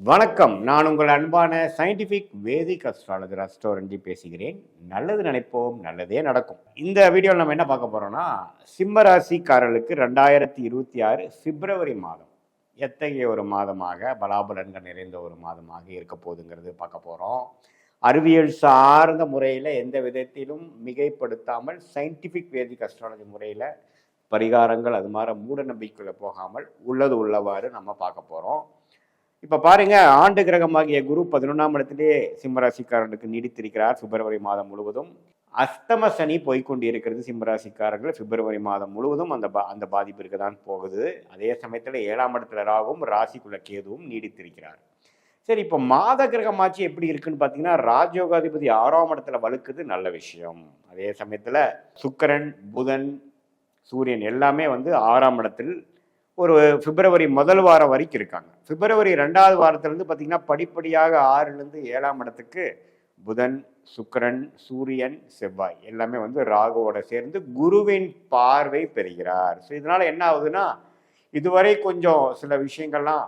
வணக்கம். நான் உங்கள் அன்பான சயின்டிஃபிக் வேதிக் அஸ்ட்ராலஜர் அஸ்ட்ரோரஞ்சி பேசுகிறேன். நல்லது நினைப்போம், நல்லதே நடக்கும். இந்த வீடியோவில் நம்ம என்ன பார்க்க போறோம்னா, சிம்ம ராசிக்காரர்களுக்கு 2026 பிப்ரவரி மாதம் எத்தகைய ஒரு மாதமாக பலாபலன்கள் நிறைந்த ஒரு மாதமாக இருக்க போகுதுங்கிறது பார்க்க போகிறோம். அறிவியல் சார்ந்த முறையில் எந்த விதத்திலும் மிகைப்படுத்தாமல் சயின்டிஃபிக் வேதிக் அஸ்ட்ராலஜி முறையில் பரிகாரங்கள் அது மாதிரி மூட நம்பிக்கைக்குள்ள போகாமல் உள்ளது உள்ளவாறு நம்ம பார்க்க போகிறோம். இப்போ பாருங்க, ஆண்டு கிரகமாகிய குரு 11ஆம் இடத்திலே சிம்மராசிக்காரர்களுக்கு நீடித்திருக்கிறார் பிப்ரவரி மாதம் முழுவதும். அஸ்தம சனி போய்கொண்டிருக்கிறது சிம்மராசிக்காரர்கள் பிப்ரவரி மாதம் முழுவதும் அந்த பாதிப்பு இருக்க தான் போகுது. அதே சமயத்தில் 7ஆம் இடத்துல ராகும் ராசிக்குள்ள கேதுவும் நீடித்திருக்கிறார். சரி, இப்போ மாத கிரகமாச்சு எப்படி இருக்குன்னு பார்த்தீங்கன்னா, ராஜயோகாதிபதி 6ஆம் இடத்துல வலுக்குது, நல்ல விஷயம். அதே சமயத்தில் சுக்கிரன், புதன், சூரியன் எல்லாமே 6ஆம் இடத்தில் ஒரு பிப்ரவரி முதல் வாரம் வரைக்கும் இருக்காங்க. பிப்ரவரி 2வது வாரத்திலிருந்து பார்த்தீங்கன்னா படிப்படியாக 6லேருந்து 7ஆம் இடத்துக்கு புதன், சுக்கிரன், சூரியன், செவ்வாய் எல்லாமே ராகுவோட சேர்ந்து குருவின் பார்வை பெறுகிறார். ஸோ இதனால என்ன ஆகுதுன்னா, இதுவரை கொஞ்சம் சில விஷயங்கள்லாம்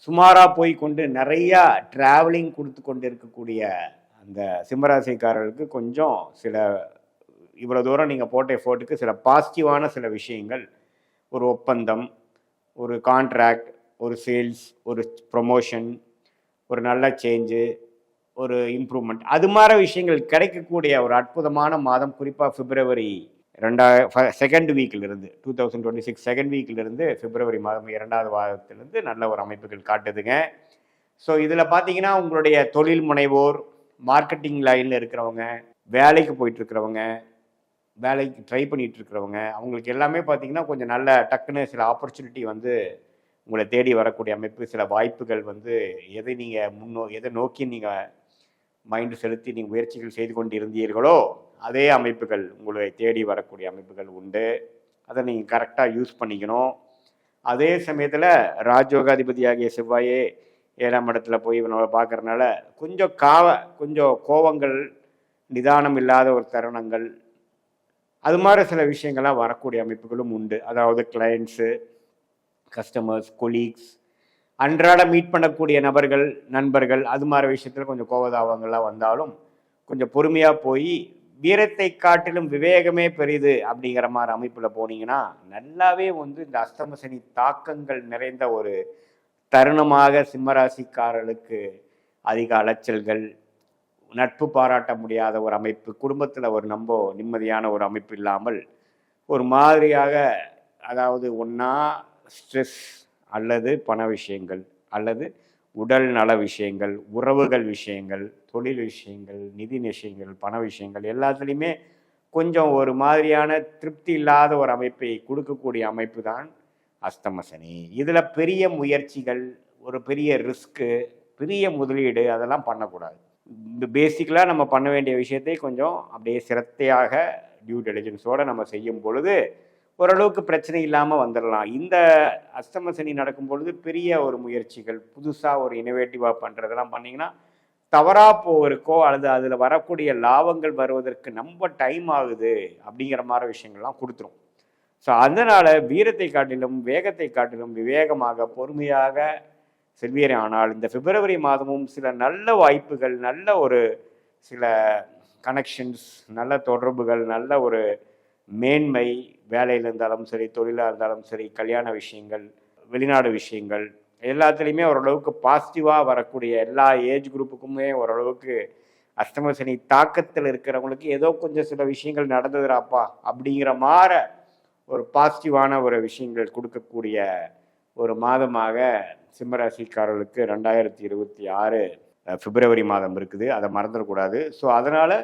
சுமாராக போய் கொண்டு நிறையா டிராவலிங் கொடுத்து கொண்டு இருக்கக்கூடிய அந்த சிம்மராசிக்காரர்களுக்கு கொஞ்சம் சில இவ்வளோ தூரம் நீங்கள் போட்ட எஃபோர்ட்டுக்கு சில பாசிட்டிவான சில விஷயங்கள், ஒரு ஒப்பந்தம், ஒரு கான்ட்ராக்ட், ஒரு சேல்ஸ், ஒரு ப்ரொமோஷன், ஒரு நல்ல சேஞ்சு, ஒரு இம்ப்ரூவ்மெண்ட், அது மாதிரி விஷயங்கள் கிடைக்கக்கூடிய ஒரு அற்புதமான மாதம். குறிப்பாக பிப்ரவரி செகண்ட் வீக்கிலிருந்து 2026 செகண்ட் வீக்கிலிருந்து பிப்ரவரி மாதம் 2வது வாரத்திலிருந்து நல்ல ஒரு அமைப்புகள் காட்டுதுங்க. ஸோ இதில் பார்த்தீங்கன்னா, உங்களுடைய தொழில் முனைவோர், மார்க்கெட்டிங் லைனில் இருக்கிறவங்க, வேலைக்கு போயிட்டுருக்கிறவங்க, வேலைக்கு ட்ரை பண்ணிகிட்டு இருக்கிறவங்க, அவங்களுக்கு எல்லாமே பார்த்தீங்கன்னா கொஞ்சம் நல்ல டக்குன்னு சில ஆப்பர்ச்சுனிட்டி உங்களை தேடி வரக்கூடிய அமைப்பு, சில வாய்ப்புகள் எதை நீங்கள் எதை நோக்கி நீங்கள் மைண்டு செலுத்தி நீங்கள் முயற்சிகள் செய்து கொண்டு இருந்தீர்களோ அதே அமைப்புகள் உங்களை தேடி வரக்கூடிய அமைப்புகள் உண்டு. அதை நீங்கள் கரெக்டாக யூஸ் பண்ணிக்கணும். அதே சமயத்தில் ராஜயோகாதிபதியாகிய செவ்வாயே 7ஆம் இடத்துல போய் இவனை பார்க்குறதுனால கொஞ்சம் கோவங்கள், நிதானம் இல்லாத ஒரு தருணங்கள், அது மாதிரி சில விஷயங்கள்லாம் வரக்கூடிய அமைப்புகளும் உண்டு. அதாவது கிளையண்ட்ஸு, கஸ்டமர்ஸ், கொலீக்ஸ், அன்றாட மீட் பண்ணக்கூடிய நபர்கள், நண்பர்கள், அது மாதிரி விஷயத்தில் கொஞ்சம் கோபதாபங்கள்லாம் வந்தாலும் கொஞ்சம் பொறுமையாக போய் வீரத்தை காட்டிலும் விவேகமே பெரிது அப்படிங்கிற மாதிரி அமைப்பில் போனீங்கன்னா நல்லாவே இந்த அஸ்தம சனி தாக்கங்கள் நிறைந்த ஒரு தருணமாக சிம்மராசிக்காரர்களுக்கு அதிக அலைச்சல்கள், நட்பு பாராட்ட முடியாத ஒரு அமைப்பு, குடும்பத்தில் ஒரு நிம்மதியான ஒரு அமைப்பு இல்லாமல் ஒரு மாதிரியாக, அதாவது ஒன்றா ஸ்ட்ரெஸ் அல்லது பண விஷயங்கள் அல்லது உடல் நல விஷயங்கள், உறவுகள் விஷயங்கள், தொழில் விஷயங்கள், நிதி விஷயங்கள், பண விஷயங்கள் எல்லாத்துலேயுமே கொஞ்சம் ஒரு மாதிரியான திருப்தி இல்லாத ஒரு அமைப்பை கொடுக்கக்கூடிய அமைப்பு தான் அஸ்தம சனி. இதில் பெரிய முயற்சிகள், ஒரு பெரிய ரிஸ்க்கு, பெரிய முதலீடு அதெல்லாம் பண்ணக்கூடாது. பேசிக்கலாக நம்ம பண்ண வேண்டிய விஷயத்தை கொஞ்சம் அப்படியே சிரத்தையாக டியூ டெலிஜென்ஸோடு நம்ம செய்யும் பொழுது ஓரளவுக்கு பிரச்சனை இல்லாமல் வந்துடலாம். இந்த அஸ்தம சனி நடக்கும் பொழுது பெரிய ஒரு முயற்சிகள், புதுசாக ஒரு இனோவேட்டிவாக பண்ணுறதெல்லாம் பண்ணிங்கன்னா தவறாக போவதற்கோ அல்லது அதில் வரக்கூடிய லாபங்கள் வருவதற்கு ரொம்ப டைம் ஆகுது அப்படிங்கிற மாதிரி விஷயங்கள்லாம் கொடுத்துரும். ஸோ அதனால் வீரத்தை காட்டிலும் வேகத்தை காட்டிலும் விவேகமாக பொறுமையாக செல்வீரே. ஆனால் இந்த பிப்ரவரி மாதமும் சில நல்ல வாய்ப்புகள், நல்ல ஒரு சில கனெக்ஷன்ஸ், நல்ல தொடர்புகள், நல்ல ஒரு மேன்மை, வேலையில் இருந்தாலும் சரி, தொழிலாக இருந்தாலும் சரி, கல்யாண விஷயங்கள், வெளிநாடு விஷயங்கள் எல்லாத்துலேயுமே ஓரளவுக்கு பாசிட்டிவாக வரக்கூடிய எல்லா ஏஜ் குரூப்புக்குமே ஓரளவுக்கு அஷ்டம சனி தாக்கத்தில் இருக்கிறவங்களுக்கு ஏதோ கொஞ்சம் சில விஷயங்கள் நடந்ததுராப்பா அப்படிங்கிற மாதிரி ஒரு பாசிட்டிவான ஒரு விஷயங்கள் கொடுக்கக்கூடிய ஒரு மாதமாக சிம்மராசிக்காரர்களுக்கு 2026 பிப்ரவரி மாதம் இருக்குது. அதை மறந்துடக்கூடாது. ஸோ அதனால்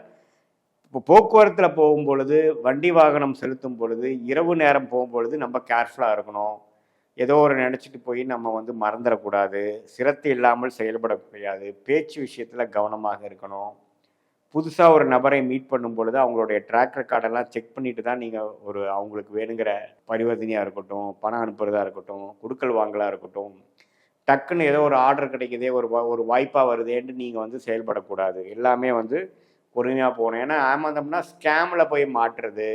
இப்போ போக்குவரத்தில் போகும்பொழுது, வண்டி வாகனம் செலுத்தும் பொழுது, இரவு நேரம் போகும்பொழுது நம்ம கேர்ஃபுல்லாக இருக்கணும். ஏதோ ஒரு நினச்சிட்டு போய் நம்ம மறந்துடக்கூடாது. சிரத்தை இல்லாமல் செயல்பட முடியாது. பேச்சு விஷயத்தில் கவனமாக இருக்கணும். புதுசாக ஒரு நபரை மீட் பண்ணும் பொழுது அவங்களுடைய ட்ராக் ரெக்கார்டெல்லாம் செக் பண்ணிட்டு தான் நீங்கள் அவங்களுக்கு வேணுங்கிற பரிவர்த்தனையாக இருக்கட்டும், பணம் அனுப்புறதா இருக்கட்டும், கொடுக்கல் வாங்கலாக இருக்கட்டும், டக்குன்னு ஏதோ ஒரு ஆர்டர் கிடைக்குதே, ஒரு வாய்ப்பாக வருதேன்னு நீங்கள் செயல்படக்கூடாது. எல்லாமே பொறுமையாக போகணும். ஏன்னா ஏமாந்தோம்னா ஸ்கேமில் போய் மாட்டுறது,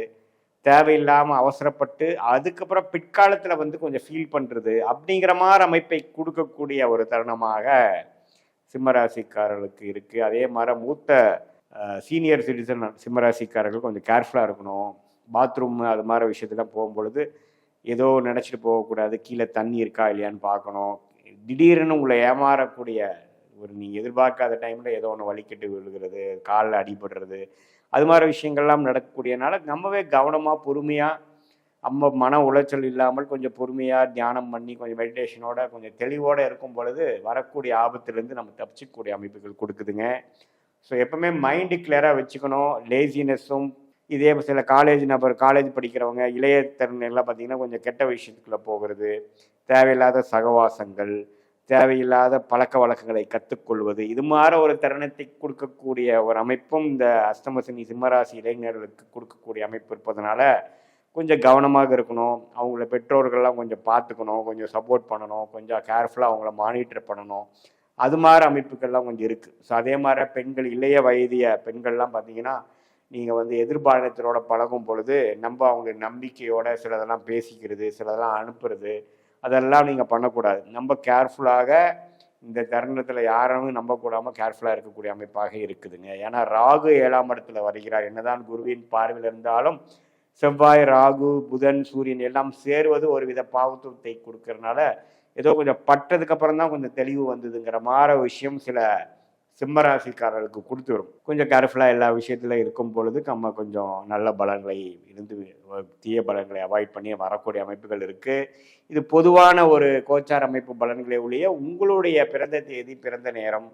தேவையில்லாமல் அவசரப்பட்டு அதுக்கப்புறம் பிற்காலத்தில் கொஞ்சம் ஃபீல் பண்ணுறது அப்படிங்கிற மாதிரி அமைப்பை கொடுக்கக்கூடிய ஒரு தருணமாக சிம்மராசிக்காரர்களுக்கு இருக்குது. அதே மாதிரி மூத்த சீனியர் சிட்டிசன் சிம்மராசிக்காரர்கள் கொஞ்சம் கேர்ஃபுல்லாக இருக்கணும். பாத்ரூம் அது மாதிரி விஷயத்துலாம் போகும்பொழுது ஏதோ நினச்சிட்டு போகக்கூடாது. கீழே தண்ணி இருக்கா இல்லையான்னு பார்க்கணும். திடீர்னு உங்களை ஏமாறக்கூடிய ஒரு நீங்கள் எதிர்பார்க்காத டைமில் ஏதோ ஒன்று வலிக்கட்டு விழுகிறது, காலில் அடிபடுறது, அது மாதிரி விஷயங்கள்லாம் நடக்கக்கூடியனால நம்மவே கவனமாக பொறுமையாக நம்ம மன உளைச்சல் இல்லாமல் கொஞ்சம் பொறுமையாக தியானம் பண்ணி கொஞ்சம் மெடிடேஷனோட கொஞ்சம் தெளிவோடு இருக்கும் பொழுது வரக்கூடிய ஆபத்துலேருந்து நம்ம தப்பிச்சிக்கக்கூடிய அமைப்புகள் கொடுக்குதுங்க. ஸோ எப்பவுமே மைண்டு கிளியராக வச்சுக்கணும். லேசினஸும் இதே சில காலேஜ் படிக்கிறவங்க இளைய தருணங்கள்லாம் பார்த்தீங்கன்னா கொஞ்சம் கெட்ட விஷயத்துக்குள்ளே போகிறது, தேவையில்லாத சகவாசங்கள், தேவையில்லாத பழக்க வழக்கங்களை கற்றுக்கொள்வது, இது மாதிரி ஒரு தருணத்தை கொடுக்கக்கூடிய ஒரு அமைப்பும் இந்த அஷ்டமசனி சிம்மராசி இளைஞர்களுக்கு கொடுக்கக்கூடிய அமைப்பு இருப்பதனால கொஞ்சம் கவனமாக இருக்கணும். அவங்கள பெற்றோர்கள்லாம் கொஞ்சம் பார்த்துக்கணும், கொஞ்சம் சப்போர்ட் பண்ணணும், கொஞ்சம் கேர்ஃபுல்லாக அவங்கள மானிட்டர் பண்ணணும். அது மாதிரி அமைப்புகள்லாம் கொஞ்சம் இருக்குது. ஸோ அதே மாதிரி பெண்கள், இளைய வயதிய பெண்கள்லாம் பார்த்தீங்கன்னா நீங்கள் வந்து எதிர்பாலினத்தரோட பழகும் பொழுது நம்ம அவங்க நம்பிக்கையோட சிலதெல்லாம் பேசிக்கிறது, சிலதெல்லாம் அனுப்புறது, அதெல்லாம் நீங்கள் பண்ணக்கூடாது. நம்ம கேர்ஃபுல்லாக இந்த தருணத்தில் யாரும் நம்பக்கூடாமல் கேர்ஃபுல்லாக இருக்கக்கூடிய அமைப்பாக இருக்குதுங்க. ஏன்னா ராகு 7ஆம் இடத்துல வருகிறார். என்னதான் குருவின் பார்வையில் இருந்தாலும் செவ்வாய், ராகு, புதன், சூரியன் எல்லாம் சேருவது ஒரு வித பாவத்துவத்தை கொடுக்கறதுனால ஏதோ கொஞ்சம் பட்டதுக்கு அப்புறம் தான் கொஞ்சம் தெளிவு வந்ததுங்கிற மாதிரி விஷயம் சில சிம்மராசிக்காரர்களுக்கு கொடுத்துரும். கொஞ்சம் கேர்ஃபுல்லாக எல்லா விஷயத்துல இருக்கும் பொழுது நம்ம கொஞ்சம் நல்ல பலன்களை இருந்து தீய பலன்களை அவாய்ட் பண்ணி வரக்கூடிய அமைப்புகள் இருக்குது. இது பொதுவான ஒரு கோச்சார அமைப்பு பலன்களை ஒழிய உங்களுடைய பிறந்த தேதி, பிறந்த நேரம்,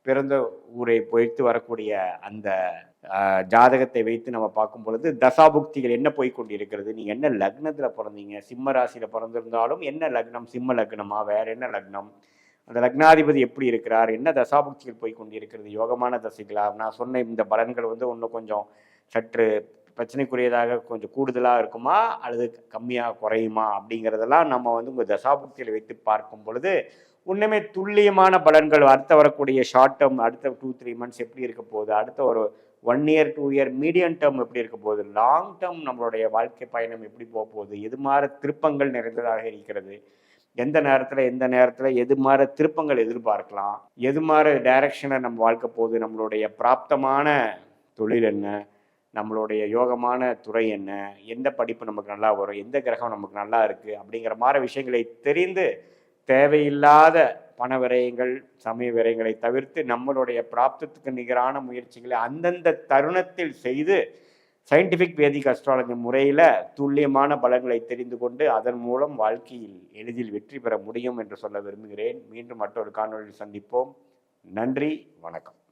பிறந்த ஊரை வைத்து வரக்கூடிய அந்த ஜாதகத்தை வைத்து நம்ம பார்க்கும் பொழுது தசாபுக்திகள் என்ன போய்கொண்டு இருக்கிறது, நீங்கள் என்ன லக்னத்தில் பிறந்தீங்க, சிம்ம ராசியில் பிறந்திருந்தாலும் என்ன லக்னம், சிம்ம லக்னமா, வேற என்ன லக்னம், அந்த லக்னாதிபதி எப்படி இருக்கிறார், என்ன தசாபுக்திகள் போய் கொண்டு இருக்கிறது, யோகமான தசைகளா, நான் சொன்ன இந்த பலன்கள் வந்து இன்னும் கொஞ்சம் சற்று பிரச்சனைக்குரியதாக கொஞ்சம் கூடுதலாக இருக்குமா அல்லது கம்மியாக குறையுமா அப்படிங்கிறதெல்லாம் நம்ம வந்து உங்கள் தசாபுக்திகளை வைத்து பார்க்கும் பொழுது உண்மையுமே துல்லியமான பலன்கள் அடுத்த வரக்கூடிய ஷார்ட் டேர்ம், அடுத்த 2-3 மந்த்ஸ் எப்படி இருக்க போகுது, அடுத்த ஒரு 1 இயர் 2 இயர் மீடியம் டேர்ம் எப்படி இருக்க போகுது, லாங் டேர்ம் நம்மளுடைய வாழ்க்கை பயணம் எப்படி போக போகுது, எது மாதிரி திருப்பங்கள் நிறைந்ததாக இருக்கிறது, எந்த நேரத்தில் எது மாதிரி திருப்பங்கள் எதிர்பார்க்கலாம், எது மாதிரி டைரக்ஷனை நம்ம வாழ்க்கை போகுது, நம்மளுடைய பிராப்தமான தொழில் என்ன, நம்மளுடைய யோகமான துறை என்ன, எந்த படிப்பு நமக்கு நல்லா வரும், எந்த கிரகம் நமக்கு நல்லா இருக்குது அப்படிங்கிற மாதிரி விஷயங்களை தெரிந்து தேவையில்லாத பண விரயங்கள், சமய விரயங்களை தவிர்த்து நம்மளுடைய பிராப்தத்துக்கு நிகரான முயற்சிகளை அந்தந்த தருணத்தில் செய்து சயின்டிஃபிக் வேதிக் அஸ்ட்ராலஜி முறையில் துல்லியமான பலன்களை தெரிந்து கொண்டு அதன் மூலம் வாழ்க்கையில் எளிதில் வெற்றி பெற முடியும் என்று சொல்ல விரும்புகிறேன். மீண்டும் மற்றொரு காணொலியில் சந்திப்போம். நன்றி, வணக்கம்.